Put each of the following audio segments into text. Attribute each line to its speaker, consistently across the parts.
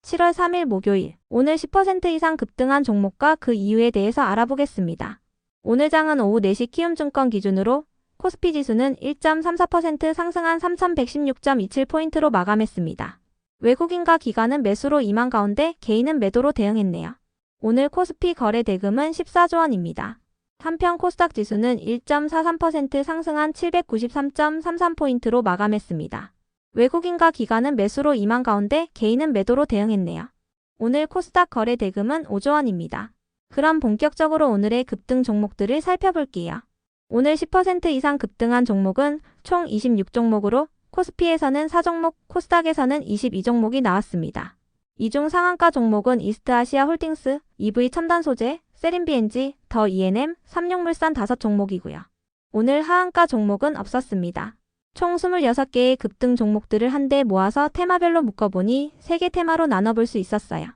Speaker 1: 7월 3일 목요일, 오늘 10% 이상 급등한 종목과 그 이유에 대해서 알아보겠습니다. 오늘 장은 오후 4시 키움증권 기준으로 코스피 지수는 1.34% 상승한 3116.27포인트로 마감했습니다. 외국인과 기관은 매수로 임한 가운데 개인은 매도로 대응했네요. 오늘 코스피 거래 대금은 14조 원입니다. 한편 코스닥 지수는 1.43% 상승한 793.33포인트로 마감했습니다. 외국인과 기관은 매수로 임한 가운데 개인은 매도로 대응했네요. 오늘 코스닥 거래 대금은 5조 원입니다. 그럼 본격적으로 오늘의 급등 종목들을 살펴볼게요. 오늘 10% 이상 급등한 종목은 총 26종목으로 코스피에서는 4종목, 코스닥에서는 22종목이 나왔습니다. 이 중 상한가 종목은 이스트아시아 홀딩스, EV 첨단 소재, 세린비엔지, 더 E&M, 삼육물산 5종목이고요. 오늘 하한가 종목은 없었습니다. 총 26개의 급등 종목들을 한데 모아서 테마별로 묶어보니 3개 테마로 나눠볼 수 있었어요.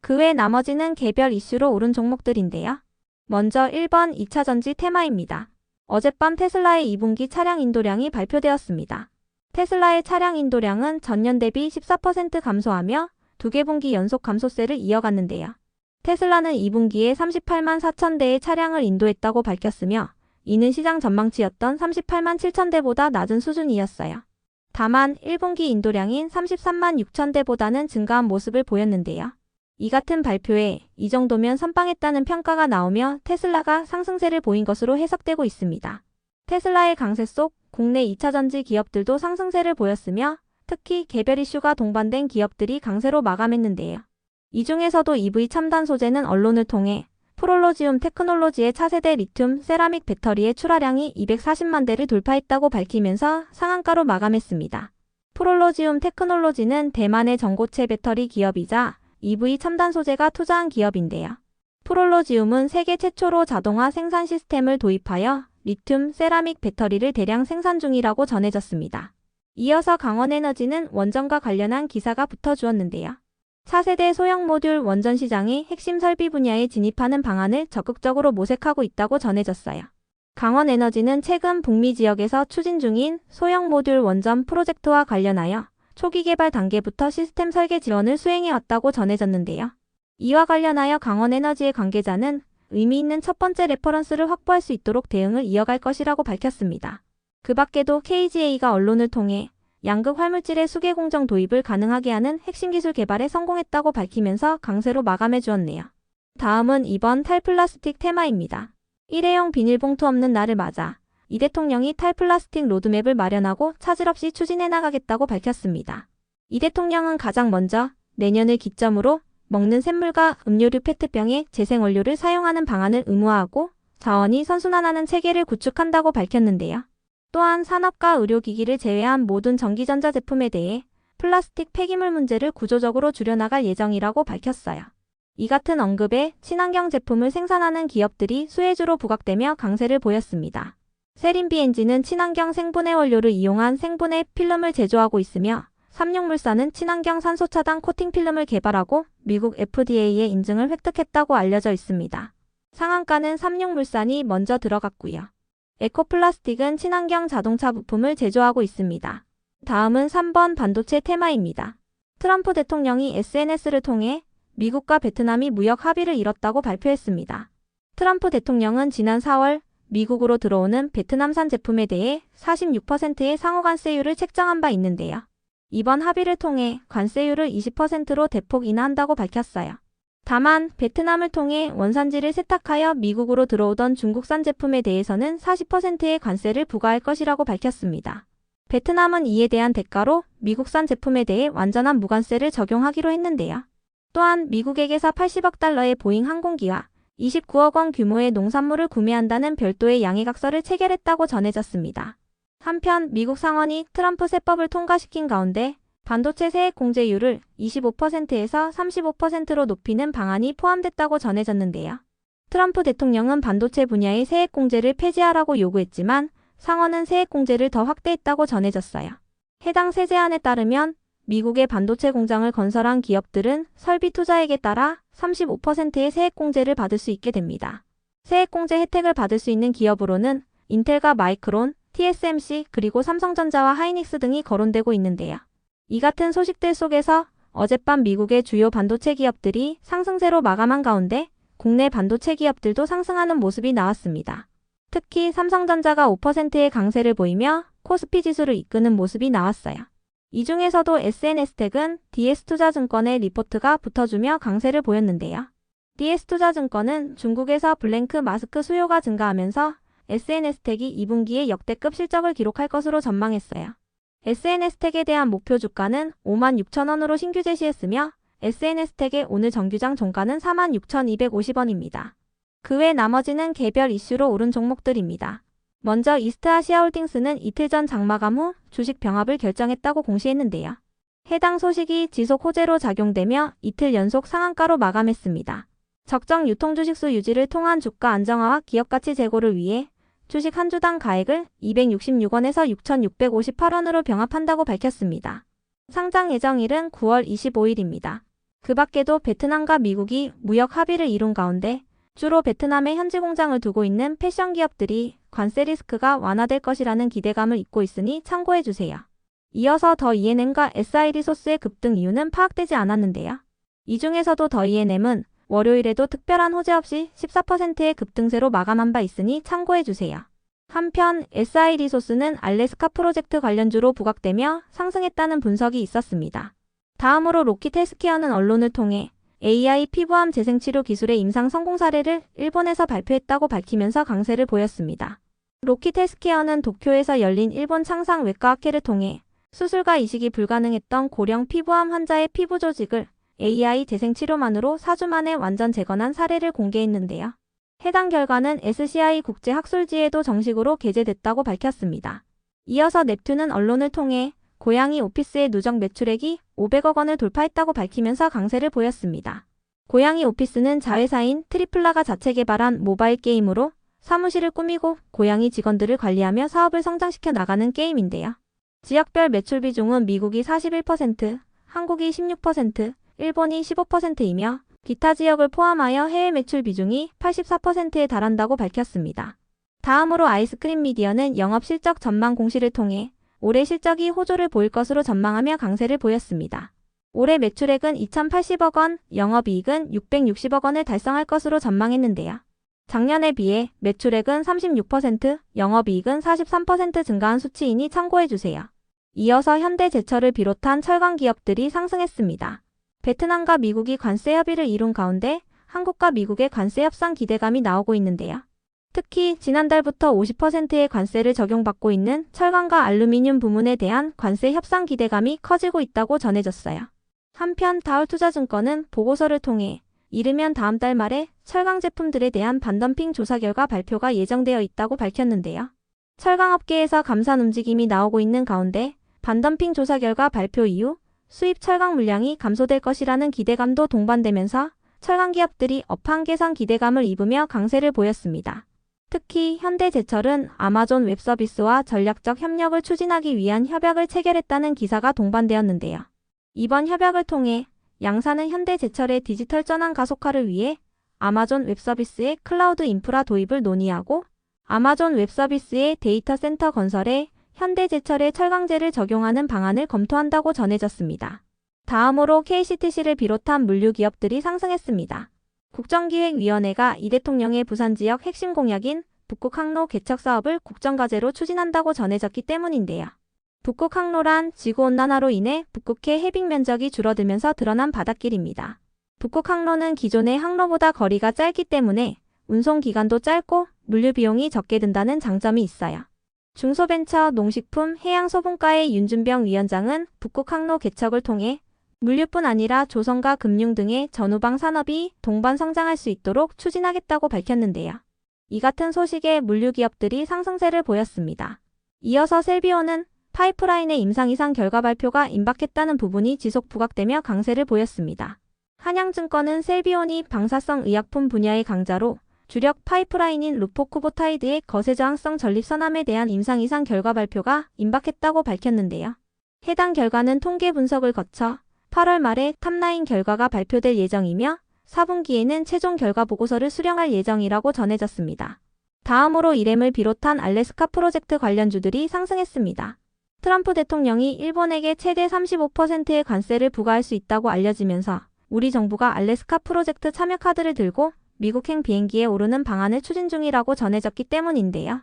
Speaker 1: 그 외 나머지는 개별 이슈로 오른 종목들인데요. 먼저 1번 2차전지 테마입니다. 어젯밤 테슬라의 2분기 차량 인도량이 발표되었습니다. 테슬라의 차량 인도량은 전년 대비 14% 감소하며 2개 분기 연속 감소세를 이어갔는데요. 테슬라는 2분기에 38만 4천 대의 차량을 인도했다고 밝혔으며 이는 시장 전망치였던 38만 7천 대보다 낮은 수준이었어요. 다만 1분기 인도량인 33만 6천 대보다는 증가한 모습을 보였는데요. 이 같은 발표에 이 정도면 선방했다는 평가가 나오며 테슬라가 상승세를 보인 것으로 해석되고 있습니다. 테슬라의 강세 속 국내 2차전지 기업들도 상승세를 보였으며 특히 개별 이슈가 동반된 기업들이 강세로 마감했는데요. 이 중에서도 EV 첨단 소재는 언론을 통해 프롤로지움 테크놀로지의 차세대 리튬 세라믹 배터리의 출하량이 240만 대를 돌파했다고 밝히면서 상한가로 마감했습니다. 프롤로지움 테크놀로지는 대만의 전고체 배터리 기업이자 EV 첨단 소재가 투자한 기업인데요. 프롤로지움은 세계 최초로 자동화 생산 시스템을 도입하여 리튬 세라믹 배터리를 대량 생산 중이라고 전해졌습니다. 이어서 강원에너지는 원전과 관련한 기사가 붙어주었는데요. 차세대 소형 모듈 원전 시장의 핵심 설비 분야에 진입하는 방안을 적극적으로 모색하고 있다고 전해졌어요. 강원에너지는 최근 북미 지역에서 추진 중인 소형 모듈 원전 프로젝트와 관련하여 초기 개발 단계부터 시스템 설계 지원을 수행해왔다고 전해졌는데요. 이와 관련하여 강원에너지의 관계자는 의미 있는 첫 번째 레퍼런스를 확보할 수 있도록 대응을 이어갈 것이라고 밝혔습니다. 그 밖에도 KGA가 언론을 통해 양극 활물질의 수계 공정 도입을 가능하게 하는 핵심 기술 개발에 성공했다고 밝히면서 강세로 마감해 주었네요. 다음은 이번 탈플라스틱 테마입니다. 일회용 비닐봉투 없는 날을 맞아 이 대통령이 탈플라스틱 로드맵을 마련하고 차질 없이 추진해 나가겠다고 밝혔습니다. 이 대통령은 가장 먼저 내년을 기점으로 먹는 샘물과 음료류 페트병에 재생원료를 사용하는 방안을 의무화하고 자원이 선순환하는 체계를 구축한다고 밝혔는데요. 또한 산업과 의료기기를 제외한 모든 전기전자 제품에 대해 플라스틱 폐기물 문제를 구조적으로 줄여나갈 예정이라고 밝혔어요. 이 같은 언급에 친환경 제품을 생산하는 기업들이 수혜주로 부각되며 강세를 보였습니다. 세린비엔지는 친환경 생분해 원료를 이용한 생분해 필름을 제조하고 있으며 삼육물산은 친환경 산소차단 코팅 필름을 개발하고 미국 FDA의 인증을 획득했다고 알려져 있습니다. 상한가는 삼육물산이 먼저 들어갔고요. 에코플라스틱은 친환경 자동차 부품을 제조하고 있습니다. 다음은 3번 반도체 테마입니다. 트럼프 대통령이 SNS를 통해 미국과 베트남이 무역 합의를 이뤘다고 발표했습니다. 트럼프 대통령은 지난 4월 미국으로 들어오는 베트남산 제품에 대해 46%의 상호 관세율을 책정한 바 있는데요. 이번 합의를 통해 관세율을 20%로 대폭 인하한다고 밝혔어요. 다만 베트남을 통해 원산지를 세탁하여 미국으로 들어오던 중국산 제품에 대해서는 40%의 관세를 부과할 것이라고 밝혔습니다. 베트남은 이에 대한 대가로 미국산 제품에 대해 완전한 무관세를 적용하기로 했는데요. 또한 미국에게서 80억 달러의 보잉 항공기와 29억 원 규모의 농산물을 구매한다는 별도의 양해각서를 체결했다고 전해졌습니다. 한편 미국 상원이 트럼프 세법을 통과시킨 가운데 반도체 세액 공제율을 25%에서 35%로 높이는 방안이 포함됐다고 전해졌는데요. 트럼프 대통령은 반도체 분야의 세액 공제를 폐지하라고 요구했지만 상원은 세액 공제를 더 확대했다고 전해졌어요. 해당 세제안에 따르면 미국의 반도체 공장을 건설한 기업들은 설비 투자액에 따라 35%의 세액 공제를 받을 수 있게 됩니다. 세액 공제 혜택을 받을 수 있는 기업으로는 인텔과 마이크론, TSMC 그리고 삼성전자와 하이닉스 등이 거론되고 있는데요. 이 같은 소식들 속에서 어젯밤 미국의 주요 반도체 기업들이 상승세로 마감한 가운데 국내 반도체 기업들도 상승하는 모습이 나왔습니다. 특히 삼성전자가 5%의 강세를 보이며 코스피 지수를 이끄는 모습이 나왔어요. 이 중에서도 SNS텍은 DS투자증권의 리포트가 붙어주며 강세를 보였는데요. DS투자증권은 중국에서 블랭크 마스크 수요가 증가하면서 SNS텍이 2분기에 역대급 실적을 기록할 것으로 전망했어요. SNS텍에 대한 목표 주가는 56,000원으로 신규 제시했으며 SNS텍의 오늘 정규장 종가는 46,250원입니다. 그 외 나머지는 개별 이슈로 오른 종목들입니다. 먼저 이스트아시아홀딩스는 이틀 전 장마감 후 주식 병합을 결정했다고 공시했는데요. 해당 소식이 지속 호재로 작용되며 이틀 연속 상한가로 마감했습니다. 적정 유통 주식수 유지를 통한 주가 안정화와 기업가치 제고를 위해 주식 한 주당 가액을 266원에서 6,658원으로 병합한다고 밝혔습니다. 상장 예정일은 9월 25일입니다. 그 밖에도 베트남과 미국이 무역 합의를 이룬 가운데 주로 베트남에 현지 공장을 두고 있는 패션 기업들이 관세 리스크가 완화될 것이라는 기대감을 잊고 있으니 참고해주세요. 이어서 더 E&M과 SI리소스의 급등 이유는 파악되지 않았는데요. 이 중에서도 더 E&M은 월요일에도 특별한 호재 없이 14%의 급등세로 마감한 바 있으니 참고해주세요. 한편 SI리소스는 알래스카 프로젝트 관련주로 부각되며 상승했다는 분석이 있었습니다. 다음으로 로킷헬스케어는 언론을 통해 AI 피부암 재생치료 기술의 임상 성공 사례를 일본에서 발표했다고 밝히면서 강세를 보였습니다. 로킷헬스케어는 도쿄에서 열린 일본 창상 외과학회를 통해 수술과 이식이 불가능했던 고령 피부암 환자의 피부 조직을 AI 재생치료만으로 4주 만에 완전 재건한 사례를 공개했는데요. 해당 결과는 SCI 국제학술지에도 정식으로 게재됐다고 밝혔습니다. 이어서 넵튠은 언론을 통해 고양이 오피스의 누적 매출액이 500억 원을 돌파했다고 밝히면서 강세를 보였습니다. 고양이 오피스는 자회사인 트리플라가 자체 개발한 모바일 게임으로 사무실을 꾸미고 고양이 직원들을 관리하며 사업을 성장시켜 나가는 게임인데요. 지역별 매출 비중은 미국이 41%, 한국이 16%, 일본이 15%이며 기타 지역을 포함하여 해외 매출 비중이 84%에 달한다고 밝혔습니다. 다음으로 아이스크림 미디어는 영업 실적 전망 공시를 통해 올해 실적이 호조를 보일 것으로 전망하며 강세를 보였습니다. 올해 매출액은 2,080억 원, 영업이익은 660억 원을 달성할 것으로 전망했는데요. 작년에 비해 매출액은 36%, 영업이익은 43% 증가한 수치이니 참고해주세요. 이어서 현대제철을 비롯한 철강 기업들이 상승했습니다. 베트남과 미국이 관세 협의를 이룬 가운데 한국과 미국의 관세 협상 기대감이 나오고 있는데요. 특히 지난달부터 50%의 관세를 적용받고 있는 철강과 알루미늄 부문에 대한 관세 협상 기대감이 커지고 있다고 전해졌어요. 한편 다울투자증권은 보고서를 통해 이르면 다음 달 말에 철강 제품들에 대한 반덤핑 조사 결과 발표가 예정되어 있다고 밝혔는데요. 철강업계에서 감산 움직임이 나오고 있는 가운데 반덤핑 조사 결과 발표 이후 수입 철강 물량이 감소될 것이라는 기대감도 동반되면서 철강 기업들이 업황 개선 기대감을 입으며 강세를 보였습니다. 특히 현대제철은 아마존 웹서비스와 전략적 협력을 추진하기 위한 협약을 체결했다는 기사가 동반되었는데요. 이번 협약을 통해 양사는 현대제철의 디지털 전환 가속화를 위해 아마존 웹서비스의 클라우드 인프라 도입을 논의하고 아마존 웹서비스의 데이터 센터 건설에 현대제철의 철강제를 적용하는 방안을 검토한다고 전해졌습니다. 다음으로 KCTC를 비롯한 물류 기업들이 상승했습니다. 국정기획위원회가 이 대통령의 부산 지역 핵심 공약인 북극항로 개척 사업을 국정과제로 추진한다고 전해졌기 때문인데요. 북극항로란 지구온난화로 인해 북극해 해빙 면적이 줄어들면서 드러난 바닷길입니다. 북극항로는 기존의 항로보다 거리가 짧기 때문에 운송 기간도 짧고 물류 비용이 적게 든다는 장점이 있어요. 중소벤처 농식품 해양소분과의 윤준병 위원장은 북극항로 개척을 통해 물류뿐 아니라 조선과 금융 등의 전후방 산업이 동반 성장할 수 있도록 추진하겠다고 밝혔는데요. 이 같은 소식에 물류 기업들이 상승세를 보였습니다. 이어서 셀비오는 파이프라인의 임상 이상 결과 발표가 임박했다는 부분이 지속 부각되며 강세를 보였습니다. 한양증권은 셀비온이 방사성 의약품 분야의 강자로 주력 파이프라인인 루포쿠보타이드의 거세 저항성 전립 선암에 대한 임상 이상 결과 발표가 임박했다고 밝혔는데요. 해당 결과는 통계 분석을 거쳐 8월 말에 탑라인 결과가 발표될 예정이며 4분기에는 최종 결과 보고서를 수령할 예정이라고 전해졌습니다. 다음으로 이램을 비롯한 알래스카 프로젝트 관련주들이 상승했습니다. 트럼프 대통령이 일본에게 최대 35%의 관세를 부과할 수 있다고 알려지면서 우리 정부가 알래스카 프로젝트 참여 카드를 들고 미국행 비행기에 오르는 방안을 추진 중이라고 전해졌기 때문인데요.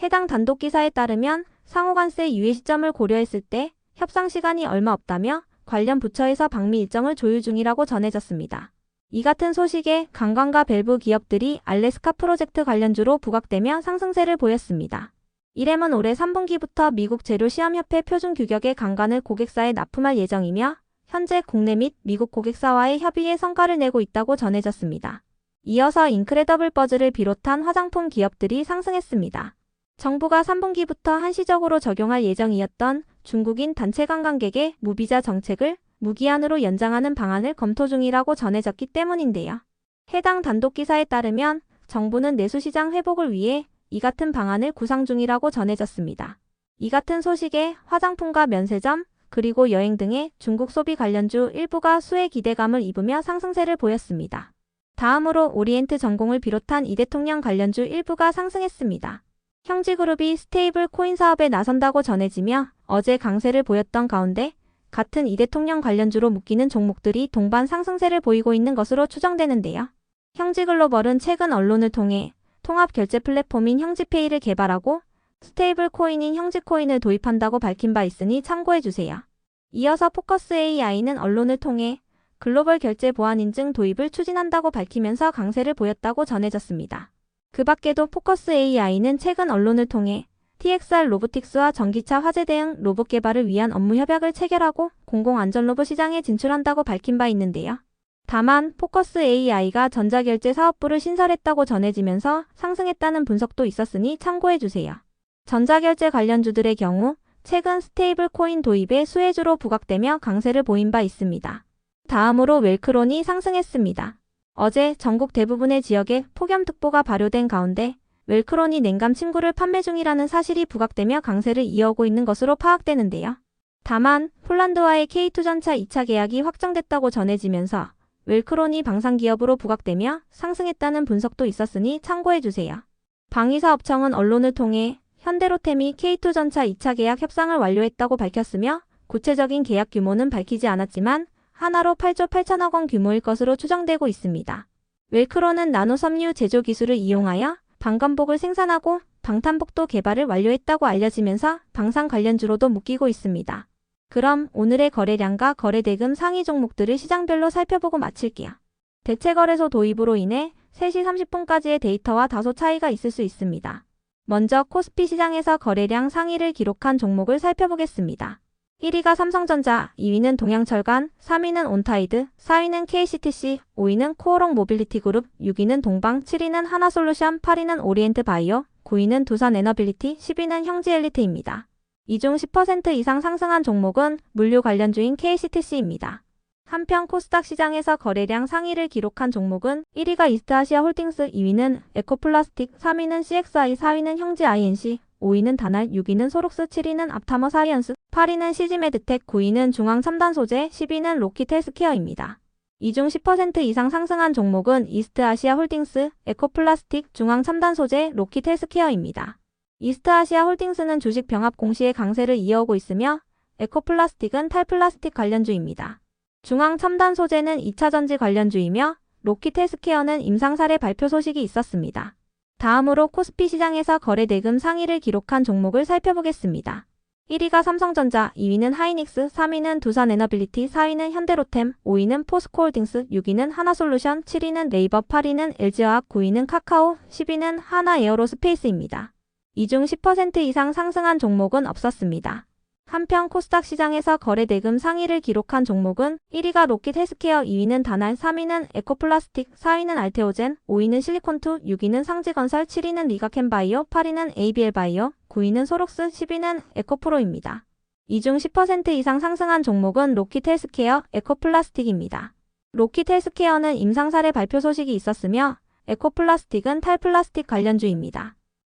Speaker 1: 해당 단독 기사에 따르면 상호관세 유예 시점을 고려했을 때 협상 시간이 얼마 없다며 관련 부처에서 방미 일정을 조율 중이라고 전해졌습니다. 이 같은 소식에 관광과 밸브 기업들이 알래스카 프로젝트 관련주로 부각되며 상승세를 보였습니다. 이램은 올해 3분기부터 미국 재료시험협회 표준 규격의 관광을 고객사에 납품할 예정이며 현재 국내 및 미국 고객사와의 협의에 성과를 내고 있다고 전해졌습니다. 이어서 인크레더블 버즈를 비롯한 화장품 기업들이 상승했습니다. 정부가 3분기부터 한시적으로 적용할 예정이었던 중국인 단체 관광객의 무비자 정책을 무기한으로 연장하는 방안을 검토 중이라고 전해졌기 때문인데요. 해당 단독 기사에 따르면 정부는 내수시장 회복을 위해 이 같은 방안을 구상 중이라고 전해졌습니다. 이 같은 소식에 화장품과 면세점, 그리고 여행 등의 중국 소비 관련주 일부가 수혜 기대감을 입으며 상승세를 보였습니다. 다음으로 오리엔트 전공을 비롯한 이 대통령 관련주 일부가 상승했습니다. 형지그룹이 스테이블 코인 사업에 나선다고 전해지며 어제 강세를 보였던 가운데 같은 이 대통령 관련주로 묶이는 종목들이 동반 상승세를 보이고 있는 것으로 추정되는데요. 형지글로벌은 최근 언론을 통해 통합 결제 플랫폼인 형지페이를 개발하고 스테이블 코인인 형지코인을 도입한다고 밝힌 바 있으니 참고해주세요. 이어서 포커스 AI는 언론을 통해 글로벌 결제 보안 인증 도입을 추진한다고 밝히면서 강세를 보였다고 전해졌습니다. 그 밖에도 포커스 AI는 최근 언론을 통해 TXR 로보틱스와 전기차 화재 대응 로봇 개발을 위한 업무 협약을 체결하고 공공안전로봇 시장에 진출한다고 밝힌 바 있는데요. 다만 포커스 AI가 전자결제 사업부를 신설했다고 전해지면서 상승했다는 분석도 있었으니 참고해주세요. 전자결제 관련주들의 경우 최근 스테이블 코인 도입의 수혜주로 부각되며 강세를 보인 바 있습니다. 다음으로 웰크론이 상승했습니다. 어제 전국 대부분의 지역에 폭염특보가 발효된 가운데 웰크론이 냉감 침구를 판매 중이라는 사실이 부각되며 강세를 이어오고 있는 것으로 파악되는데요. 다만 폴란드와의 K2 전차 2차 계약이 확정됐다고 전해지면서 웰크론이 방산기업으로 부각되며 상승했다는 분석도 있었으니 참고해주세요. 방위사업청은 언론을 통해 현대로템이 K2 전차 2차 계약 협상을 완료했다고 밝혔으며 구체적인 계약 규모는 밝히지 않았지만 하나로 8조 8천억 원 규모일 것으로 추정되고 있습니다. 웰크론은 나노섬유 제조 기술을 이용하여 방검복을 생산하고 방탄복도 개발을 완료했다고 알려지면서 방산 관련주로도 묶이고 있습니다. 그럼 오늘의 거래량과 거래대금 상위 종목들을 시장별로 살펴보고 마칠게요. 대체거래소 도입으로 인해 3시 30분까지의 데이터와 다소 차이가 있을 수 있습니다. 먼저 코스피 시장에서 거래량 상위를 기록한 종목을 살펴보겠습니다. 1위가 삼성전자, 2위는 동양철관, 3위는 온타이드, 4위는 KCTC, 5위는 코오롱 모빌리티 그룹, 6위는 동방, 7위는 하나솔루션, 8위는 오리엔트 바이오, 9위는 두산 에너빌리티, 10위는 형지엘리트입니다. 이 중 10% 이상 상승한 종목은 물류 관련주인 KCTC입니다. 한편 코스닥 시장에서 거래량 상위를 기록한 종목은 1위가 이스트아시아홀딩스, 2위는 에코플라스틱, 3위는 CXI, 4위는 형지 INC, 5위는 다날, 6위는 소록스, 7위는 앞타머 사이언스, 8위는 CG메드텍, 9위는 중앙첨단소재, 10위는 로킷헬스케어입니다. 이 중 10% 이상 상승한 종목은 이스트아시아홀딩스, 에코플라스틱, 중앙첨단소재, 로킷헬스케어입니다. 이스트아시아홀딩스는 주식 병합 공시의 강세를 이어오고 있으며 에코플라스틱은 탈플라스틱 관련주입니다. 중앙첨단소재는 2차전지 관련주이며 로킷헬스케어는 임상사례 발표 소식이 있었습니다. 다음으로 코스피 시장에서 거래대금 상위를 기록한 종목을 살펴보겠습니다. 1위가 삼성전자, 2위는 하이닉스, 3위는 두산에너빌리티, 4위는 현대로템, 5위는 포스코홀딩스, 6위는 하나솔루션, 7위는 네이버, 8위는 LG화학, 9위는 카카오, 10위는 하나에어로스페이스입니다. 이 중 10% 이상 상승한 종목은 없었습니다. 한편 코스닥 시장에서 거래대금 상위를 기록한 종목은 1위가 로킷헬스케어, 2위는 다날, 3위는 에코플라스틱, 4위는 알테오젠, 5위는 실리콘투, 6위는 상지건설, 7위는 리가캠바이오, 8위는 ABL바이오, 9위는 소록스, 10위는 에코프로입니다. 이 중 10% 이상 상승한 종목은 로킷헬스케어, 에코플라스틱입니다. 로킷헬스케어는 임상사례 발표 소식이 있었으며 에코플라스틱은 탈플라스틱 관련주입니다.